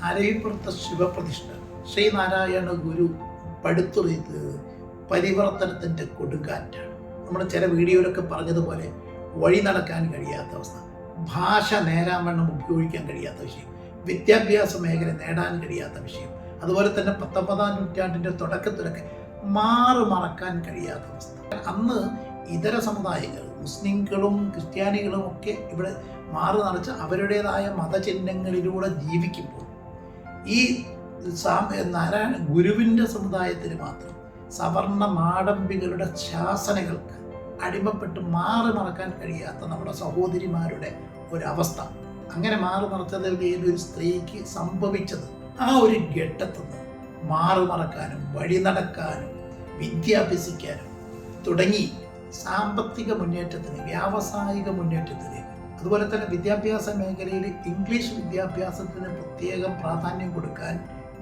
അരവിപ്പുറത്തെ ശിവപ്രതിഷ്ഠ ശ്രീനാരായണ ഗുരു പടുത്തുറയത് പരിവർത്തനത്തിൻ്റെ കൊടുങ്കാറ്റാണ്. നമ്മൾ ചില വീഡിയോയിലൊക്കെ പറഞ്ഞതുപോലെ വഴി നടക്കാൻ കഴിയാത്ത അവസ്ഥ, ഭാഷ നേരാവണ്ണം ഉപയോഗിക്കാൻ കഴിയാത്ത വിഷയം, വിദ്യാഭ്യാസ മേഖല നേടാൻ കഴിയാത്ത വിഷയം, അതുപോലെ തന്നെ 19-ാം നൂറ്റാണ്ടിൻ്റെ തുടക്കത്തിലൊക്കെ മറക്കാൻ കഴിയാത്ത അവസ്ഥ. അന്ന് ഇതര സമുദായങ്ങൾ, മുസ്ലിങ്ങളും ക്രിസ്ത്യാനികളും ഒക്കെ ഇവിടെ നിറച്ച് അവരുടേതായ മതചിഹ്നങ്ങളിലൂടെ ജീവിക്കുമ്പോൾ ഈ നാരായണ ഗുരുവിൻ്റെ സമുദായത്തിന് മാത്രം സവർണ മാടമ്പികളുടെ ശാസനകൾക്ക് അടിമപ്പെട്ട് മറക്കാൻ കഴിയാത്ത നമ്മുടെ സഹോദരിമാരുടെ ഒരവസ്ഥ. അങ്ങനെ മറച്ചതിൽ ഒരു സ്ത്രീക്ക് സംഭവിച്ചത് ആ ഒരു ഘട്ടത്തിൽ നിന്ന് മറക്കാനും വഴി നടക്കാനും വിദ്യ അഭ്യസിക്കാനും തുടങ്ങി സാമ്പത്തിക മുന്നേറ്റത്തിന്, വ്യാവസായിക മുന്നേറ്റത്തിന്, അതുപോലെ തന്നെ വിദ്യാഭ്യാസ മേഖലയിൽ ഇംഗ്ലീഷ് വിദ്യാഭ്യാസത്തിന് പ്രത്യേകം പ്രാധാന്യം കൊടുക്കാൻ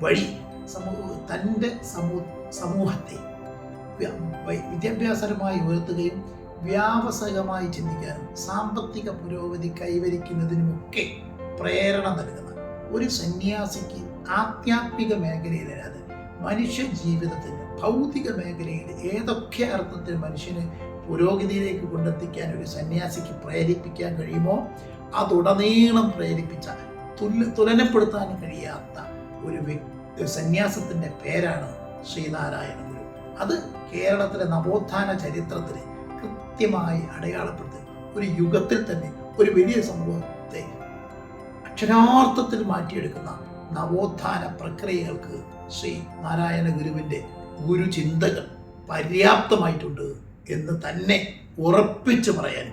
വഴി തൻ്റെ സമൂഹത്തെ വിദ്യാഭ്യാസപരമായി ഉയർത്തുകയും വ്യാവസായികമായി ചിന്തിക്കാനും സാമ്പത്തിക പുരോഗതി കൈവരിക്കുന്നതിനുമൊക്കെ പ്രേരണ നൽകുന്ന ഒരു സന്യാസിക്ക് ആധ്യാത്മിക മേഖലയിലല്ലാതെ മനുഷ്യ ജീവിതത്തിന് ഭൗതിക മേഖലയിൽ ഏതൊക്കെ അർത്ഥത്തിൽ മനുഷ്യന് പുരോഗതിയിലേക്ക് കൊണ്ടെത്തിക്കാൻ ഒരു സന്യാസിക്ക് പ്രേരിപ്പിക്കാൻ കഴിയുമോ അതുടനീളം പ്രേരിപ്പിച്ച തുലനപ്പെടുത്താൻ കഴിയാത്ത ഒരു സന്യാസത്തിൻ്റെ പേരാണ് ശ്രീനാരായണ ഗുരു. അത് കേരളത്തിലെ നവോത്ഥാന ചരിത്രത്തിൽ കൃത്യമായി അടയാളപ്പെടുത്തി ഒരു യുഗത്തിൽ തന്നെ ഒരു വലിയ സമൂഹത്തെ അക്ഷരാർത്ഥത്തിൽ മാറ്റിയെടുക്കുന്ന നവോത്ഥാന പ്രക്രിയകൾക്ക് ശ്രീ നാരായണ ഗുരുവിൻ്റെ ഗുരുചിന്തകൾ പര്യാപ്തമായിട്ടുണ്ട് എന്ന് തന്നെ ഉറപ്പിച്ചു പറയാൻ